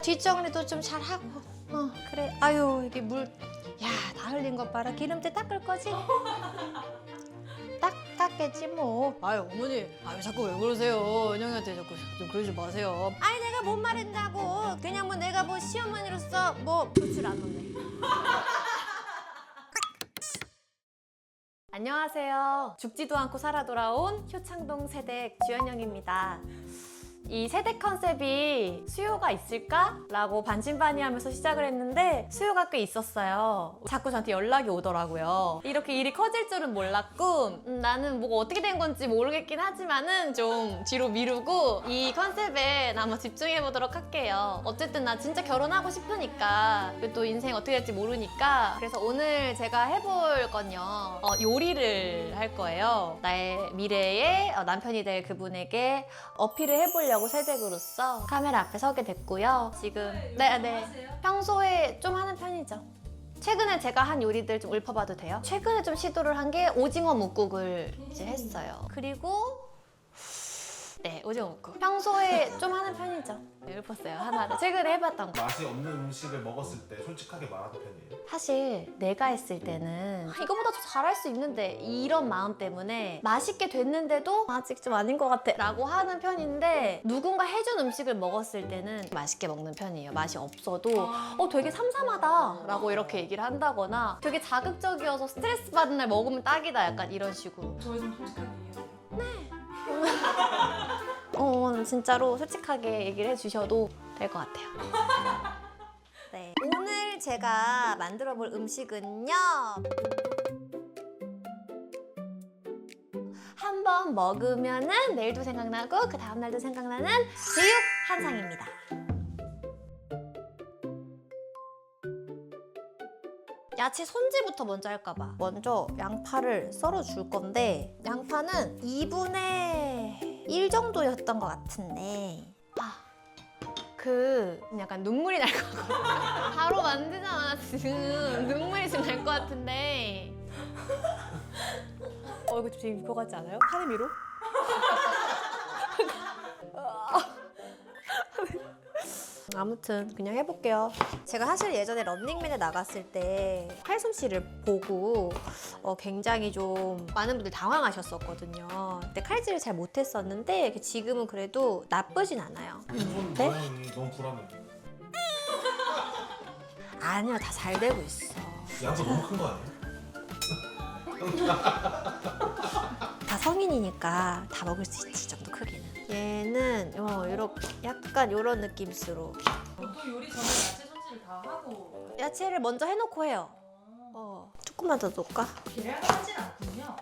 뒷정리도 좀 잘하고. 그래. 아유, 이게 물, 야, 다 흘린 것 봐라. 기름때 닦을 거지? 닦겠지 뭐. 아유 어머니, 아유 자꾸 왜 그러세요? 은영이한테 자꾸 좀 그러지 마세요. 아니, 내가 뭔 말했다고. 그냥 뭐 내가 뭐 시어머니로서 뭐 부출 안 오네. 안녕하세요. 죽지도 않고 살아 돌아온 효창동 세댁 주연영입니다. 이 세댁 컨셉이 수요가 있을까? 라고 반신반의하면서 시작을 했는데 수요가 꽤 있었어요. 자꾸 저한테 연락이 오더라고요. 이렇게 일이 커질 줄은 몰랐고 나는 뭐가 어떻게 된 건지 모르겠긴 하지만은 좀 뒤로 미루고 이 컨셉에 한번 집중해보도록 할게요. 어쨌든 나 진짜 결혼하고 싶으니까 또 인생 어떻게 될지 모르니까 그래서 오늘 제가 해볼 건요 요리를 할 거예요. 나의 미래의 남편이 될 그분에게 어필을 해보려고 세댁으로서 카메라 앞에 서게 됐고요. 지금 평소에 좀 하는 편이죠. 최근에 제가 한 요리들 좀 읊어봐도 돼요? 최근에 좀 시도를 한 게 오징어 묵국을 이제 했어요. 그리고 오징어 묵국. 평소에 좀 하는 편이죠. 읊었어요, 하나를. 최근에 해봤던 거. 맛이 없는 음식을 먹었을 때 솔직하게 말하는 편이에요? 사실 내가 했을 때는 이거보다 더 잘할 수 있는데 이런 마음 때문에 맛있게 됐는데도 아직 좀 아닌 것 같아 라고 하는 편인데 누군가 해준 음식을 먹었을 때는 맛있게 먹는 편이에요. 맛이 없어도 되게 삼삼하다 라고 이렇게 얘기를 한다거나 되게 자극적이어서 스트레스 받은 날 먹으면 딱이다 약간 이런 식으로. 저희 좀 솔직하게 얘기해요. 진짜로 솔직하게 얘기를 해주셔도 될 것 같아요. 네, 오늘 제가 만들어 볼 음식은요 한번 먹으면은 내일도 생각나고 그 다음날도 생각나는 제육 한상입니다. 야채 손질부터 먼저 할까봐 먼저 양파를 썰어 줄 건데 양파는 2분의 1 정도였던 것 같은데 약간 눈물이 날 것 같아. 바로 만드잖아 지금. 눈물이 좀 날 것 같은데 이거 좀 재밌을 것 같지 않아요? 하늘미로? 아무튼 그냥 해볼게요. 제가 사실 예전에 런닝맨에 나갔을 때 칼솜씨를 보고 굉장히 좀 많은 분들이 당황하셨었거든요. 그때 칼질을 잘 못했었는데 지금은 그래도 나쁘진 않아요. 손 네? 모양이 너무 불안해. 아니요, 다 잘 되고 있어. 양도 너무 큰 거 아니에요? 다 성인이니까 다 먹을 수 있지, 이 정도 크기는. 얘는 이렇게 약간 이런 느낌으로 보통 요리 전에 야채 손질을 다 하고 야채를 먼저 해놓고 해요. 조금만 더 넣을까? 계량을 하진 않군요.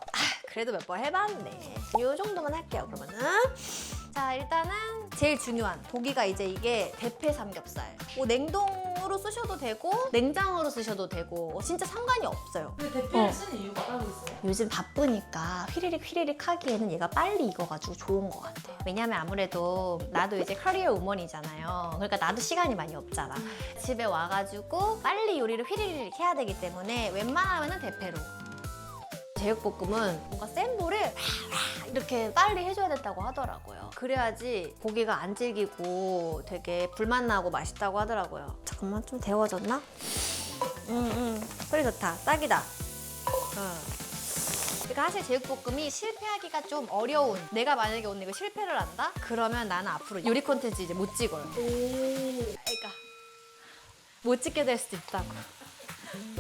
그래도 몇 번 해봤네. 이 정도만 할게요, 그러면은. 자, 일단은 제일 중요한 고기가 이제 이게 대패 삼겹살. 뭐 냉동으로 쓰셔도 되고 냉장으로 쓰셔도 되고 진짜 상관이 없어요. 근데 대패를 쓰는 이유가 따로 있어요? 요즘 바쁘니까 휘리릭 하기에는 얘가 빨리 익어가지고 좋은 것 같아요. 왜냐면 아무래도 나도 이제 커리어 우먼이잖아요. 그러니까 나도 시간이 많이 없잖아. 집에 와가지고 빨리 요리를 휘리릭 해야 되기 때문에 웬만하면 대패로. 제육볶음은 뭔가 센 불에 이렇게 빨리 해줘야 된다고 하더라고요. 그래야지 고기가 안 질기고 되게 불맛 나고 맛있다고 하더라고요. 잠깐만, 좀 데워졌나? 소리 좋다. 딱이다. 그러니까 사실 제육볶음이 실패하기가 좀 어려운, 내가 만약에 오늘 이거 실패를 한다? 그러면 나는 앞으로 요리 콘텐츠 이제 못 찍어요. 그러니까 못 찍게 될 수도 있다고.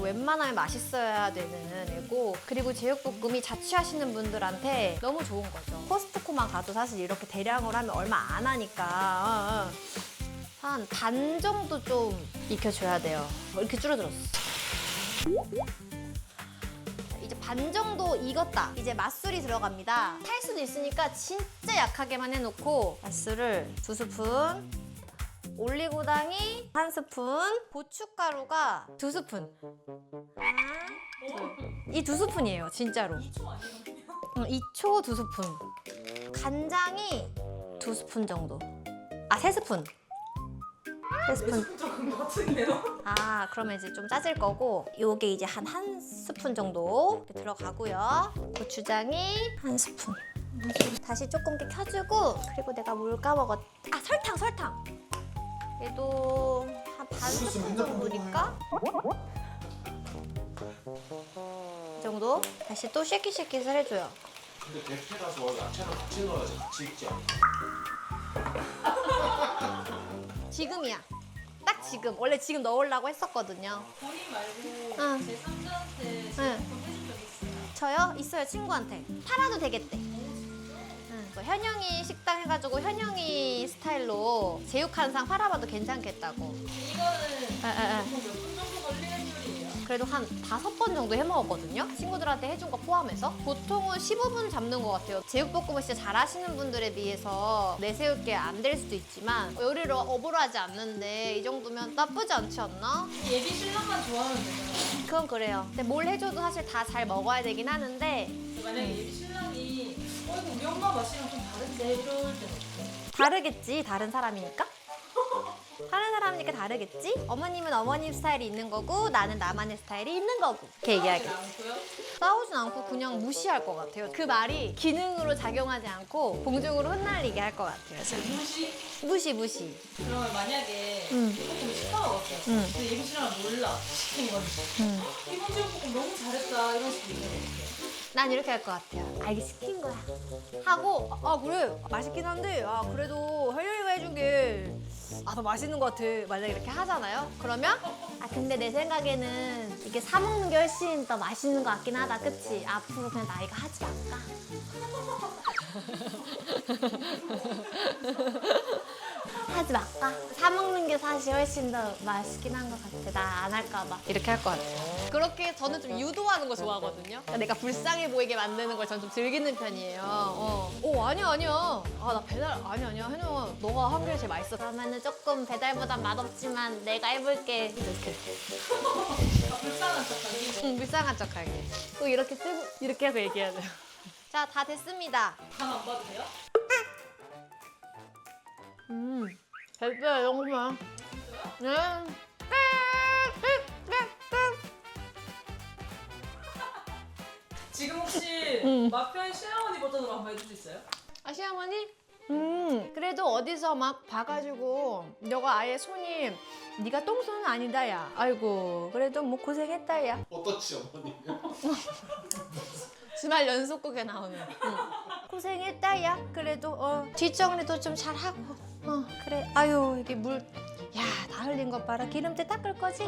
웬만하면 맛있어야 되는 애고, 그리고 제육볶음이 자취하시는 분들한테 너무 좋은 거죠. 코스트코만 가도 사실 이렇게 대량으로 하면 얼마 안 하니까 한 반 정도 좀 익혀줘야 돼요. 이렇게 줄어들었어. 이제 반 정도 익었다. 이제 맛술이 들어갑니다. 탈 수도 있으니까 진짜 약하게만 해놓고 맛술을 2스푼, 올리고당이 1스푼, 고춧가루가 2스푼. 이 2스푼이에요, 진짜로. 2초 아니거든요. 2초 2스푼. 간장이 2스푼 정도. 3스푼. 3스푼. 적은 것 같은데요? 그러면 이제 좀 짜질 거고, 요게 이제 한 1스푼 정도 이렇게 들어가고요. 고추장이 1스푼. 다시 조금 켜주고, 그리고 내가 뭘 까먹었. 설탕. 얘도 한 반 스푼 정도니까 이 정도. 다시 또 쉐킷쉐킷을 해줘요. 근데 대패라서 야채랑 같이 넣어야지 같이 익지 않나? 지금이야. 딱 지금. 원래 지금 넣으려고 했었거든요. 본인 말고 응. 제 3자한테 응. 제품 해준 적 있어요? 저요? 있어요, 친구한테. 팔아도 되겠대. 응. 뭐 현영이 식당 해가지고 현영이 스타일로 제육 한 상 팔아봐도 괜찮겠다고. 이거는 에. 보통 몇 분 정도 걸리는 요리예요? 그래도 한 5번 정도 해 먹었거든요. 친구들한테 해준 거 포함해서. 보통은 15분 잡는 것 같아요. 제육볶음을 진짜 잘하시는 분들에 비해서 내세울 게 안 될 수도 있지만 요리를 어불하지 않는데 이 정도면 나쁘지 않지 않나? 예비 신랑만 좋아하면 되잖아요. 그건 그래요. 근데 뭘 해줘도 사실 다 잘 먹어야 되긴 하는데 만약에 예비 신랑이 이거 우리 엄마 맛이랑 좀 다른데 이럴 때는 어떡해? 다르겠지. 다른 사람이니까. 다른 사람이니까 다르겠지. 어머님은 어머님 스타일이 있는 거고 나는 나만의 스타일이 있는 거고. 이렇게 얘기하겠지. 않고요? 싸우진 않고 그냥 무시할 것 같아요. 그 말이 기능으로 작용하지 않고 공중으로 흩날리게 할 것 같아요. 저는. 무시. 그러면 만약에 응. 조금 시켜 먹었어요. 응. 근데 예비 신랑은 몰라 시킨 건지. 이번 제육볶음 너무 잘했다 이런 식으로 얘기하면 어떡해요? 난 이렇게 할 것 같아요. 아, 이게 시킨 거야. 하고, 아, 그래. 맛있긴 한데, 아, 그래도 혜련이가 해준 게, 아, 더 맛있는 것 같아. 만약에 이렇게 하잖아요? 그러면, 아, 근데 내 생각에는 이게 사먹는 게 훨씬 더 맛있는 것 같긴 하다. 그치? 앞으로 그냥 나 이거 하지 말까? 하지 말까? 사먹는 게 사실 훨씬 더 맛있긴 한 것 같아. 나 안 할까 봐. 이렇게 할 것 같아요. 그렇게 저는 좀 유도하는 거 좋아하거든요. 그러니까 내가 불쌍해 보이게 만드는 걸 저는 좀 즐기는 편이에요. 아니야. 아, 나 배달, 아니야. 혜영아, 너가 한 게 제일 맛있어. 그러면은 조금 배달보단 맛없지만 내가 해볼게. 이렇게. 아, 불쌍한 척하기. 응, 불쌍한 척하게. 또 이렇게 쓰고, 이렇게 해서 얘기해야 돼요. 자, 다 됐습니다. 간안 봐도 돼요? 됐어요, 정말. 네. 지금 혹시 마편 시어머니 버전으로 한번 해줄 수 있어요? 아, 시어머니? 그래도 어디서 막 봐가지고 너가 아예 손이 네가 똥손은 아니다, 야. 아이고, 그래도 뭐 고생했다, 야. 어떻지 어머니? 주말 연속곡에 나오는. 고생했다, 야. 그래도 뒷정리도 좀 잘하고. 그래. 아유, 이게 물. 야, 다 흘린 것 봐라. 기름때 닦을 거지?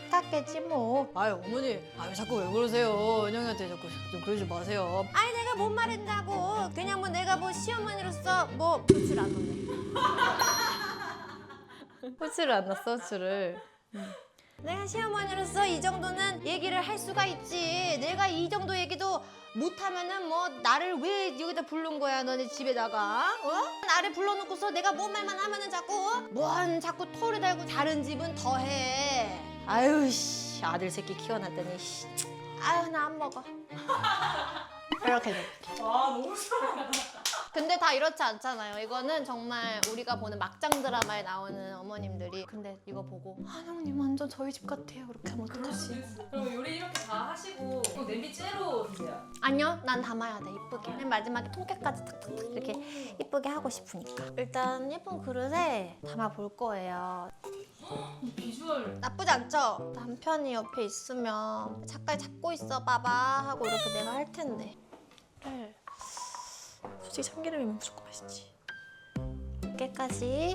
닦겠지 뭐. 아유 어머니, 아 왜 자꾸 왜 그러세요? 은영이한테 자꾸 좀 그러지 마세요. 아니 내가 뭔 말한다고. 그냥 뭐 내가 뭐 시어머니로서 뭐 후추를 안 넣네. 후추를 안 넣었어, 후추를. 내가 시어머니로서 이 정도는 얘기를 할 수가 있지. 내가 이 정도 얘기도 못하면은 뭐 나를 왜 여기다 부른 거야, 너네 집에다가? 나를 불러놓고서 내가 뭔 말만 하면은 자꾸 토를 달고 다른 집은 더 해. 아유 씨, 아들 새끼 키워놨더니 씨. 아유 나 안 먹어. 이렇게 돼. 와 너무 싫어. 근데 다 이렇지 않잖아요. 이거는 정말 우리가 보는 막장 드라마에 나오는 어머님들이 근데 이거 보고 한영님 완전 저희 집 같아요. 이렇게 하면 어떡하지? 그럼 요리 이렇게 다 하시고 또 냄비 째로 드세요? 아니요, 난 담아야 돼, 이쁘게. 맨 마지막에 통깨까지 탁탁탁 이렇게 이쁘게 하고 싶으니까. 일단 예쁜 그릇에 담아 볼 거예요. 비주얼 나쁘지 않죠? 남편이 옆에 있으면 잠깐 잡고 있어 봐봐 하고 이렇게 내가 할 텐데. 그래. 솔직히 참기름이면 무조건 맛있지. 깨까지.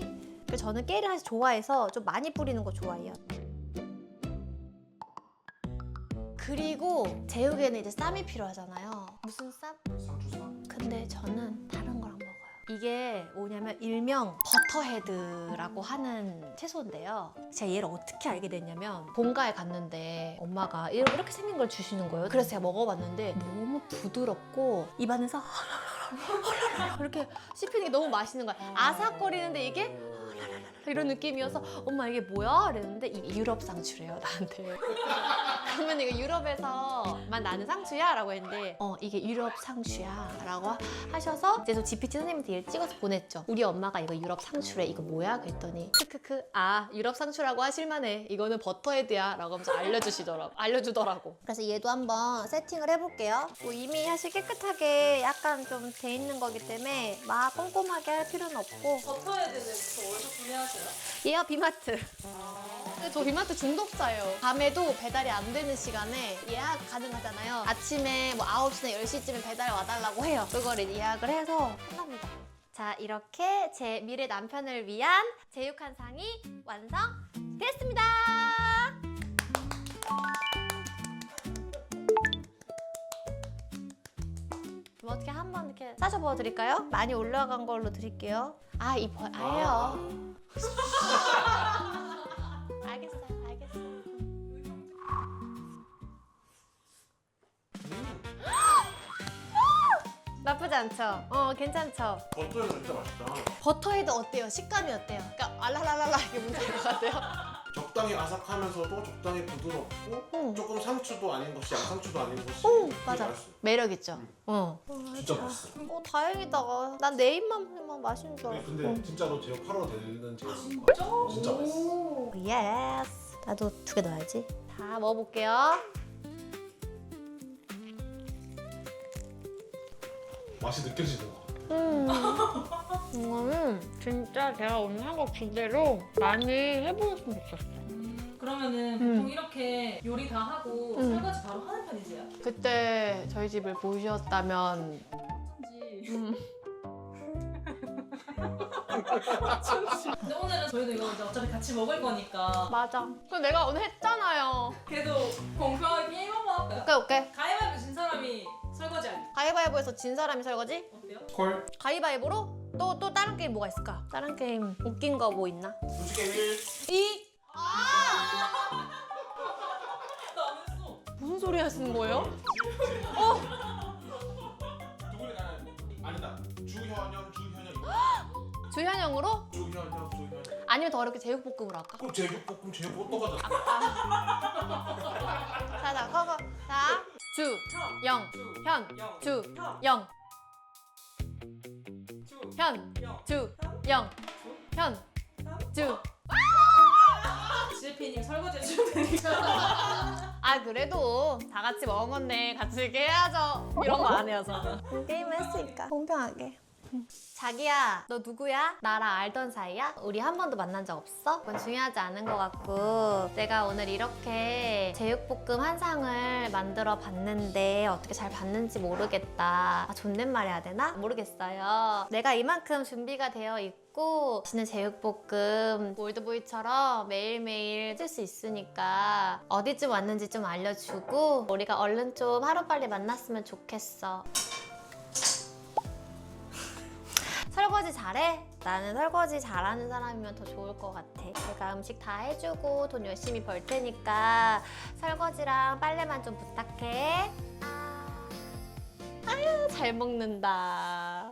저는 깨를 사실 좋아해서 좀 많이 뿌리는 거 좋아해요. 그리고 제육에는 이제 쌈이 필요하잖아요. 무슨 쌈? 상추쌈? 근데 저는 다른 거랑 먹어요. 이게 뭐냐면 일명 버터헤드라고 하는 채소인데요. 제가 얘를 어떻게 알게 됐냐면 본가에 갔는데 엄마가 이렇게 생긴 걸 주시는 거예요. 그래서 제가 먹어봤는데 너무 부드럽고 입안에서 이렇게 씹히는 게 너무 맛있는 거야. 아삭거리는데 이게 이런 느낌이어서 엄마 이게 뭐야? 그랬는데 이게 유럽 상추래요 나한테. 그러면 이거 유럽에서만 나는 상추야? 라고 했는데 이게 유럽 상추야 라고 하셔서 이제 저 GPT 선생님한테 얘를 찍어서 보냈죠. 우리 엄마가 이거 유럽 상추래 이거 뭐야? 그랬더니 크크크 아 유럽 상추라고 하실만해 이거는 버터헤드야 라고 하면서 알려주더라고. 그래서 얘도 한번 세팅을 해볼게요. 뭐 이미 사실 깨끗하게 약간 좀 돼 있는 거기 때문에 막 꼼꼼하게 할 필요는 없고. 버터헤드는 또 어디서 구매하세요? 얘가 비마트. 근데 저 비마트 중독자예요. 밤에도 배달이 안 되는 시간에 예약 가능하잖아요. 아침에 뭐 9시나 10시쯤에 배달 와달라고 해요. 그걸 이제 예약을 해서 끝납니다. 자, 이렇게 제 미래 남편을 위한 제육 한 상이 완성됐습니다. 그럼 어떻게 한번 이렇게 싸서 보여드릴까요? 많이 올라간 걸로 드릴게요. 아예요. 알겠어요. 나쁘지 않죠? 괜찮죠? 버터에서 진짜 맛있다. 버터헤드 어때요? 식감이 어때요? 그러니까 알랄랄랄라 이게 문제인 것 같아요. 적당히 아삭하면서도 적당히 부드럽고 응. 조금 상추도 아닌 것이 양상추도 아닌 것이 응, 되게 맞아. 맛있어요. 매력 있죠? 진짜 맛있어. 다행이다. 난 내 입만 마시는 줄 알았어. 근데 진짜로 제가 팔아도 되는 제육인 거야. 진짜 맛있어. 예스. 나도 2개 넣어야지. 자, 먹어볼게요. 맛이 느껴지는 거. 이거는 진짜 제가 오늘 한 거 그대로 많이 해보셨으면 좋겠어요. 그러면은 보통 이렇게 요리 다 하고 설거지 바로 하는 편이세요? 그때 저희 집을 보셨다면 어쩐지. 근데 오늘은 저희도 이거 이제 어차피 같이 먹을 거니까 맞아. 그 내가 오늘 했잖아요. 그래도 공평하게 게임 한번 할까요? 오케이. 가위바위보 진 사람이 설거지하기 가위바위보에서 진 사람이 설거지? 어때요? 콜. 가위바위보로? 또 다른 게임 뭐가 있을까? 다른 게임 웃긴 거 뭐 있나? 솔직히 1. 2. 나안 했어. 무슨 소리 하시는 거예요? 누구를 가는 아니다. 주현영. 주현영으로? 주현영. 아니면 더 어렵게 제육볶음으로 할까? 그럼 제육볶음 또 가자. 자, 커버. 자, 주, 영, 현, 주, 영. 현, 주, 영, 현, 주. 지혜피님 설거지 해주면 되니까. 그래도 다 같이 먹은 건데 같이 이렇게 해야죠. 이런 거 안 해요, 저는. 게임을 했으니까 공평하게. 자기야, 너 누구야? 나랑 알던 사이야? 우리 한 번도 만난 적 없어? 그건 중요하지 않은 것 같고 내가 오늘 이렇게 제육볶음 한 상을 만들어 봤는데 어떻게 잘 봤는지 모르겠다. 존댓말 해야 되나? 모르겠어요. 내가 이만큼 준비가 되어 있고 맛있는 제육볶음 올드보이처럼 매일매일 쓸 수 있으니까 어디쯤 왔는지 좀 알려주고 우리가 얼른 좀 하루빨리 만났으면 좋겠어. 설거지 잘해? 나는 설거지 잘하는 사람이면 더 좋을 것 같아. 내가 음식 다 해주고 돈 열심히 벌 테니까 설거지랑 빨래만 좀 부탁해. 아유, 잘 먹는다.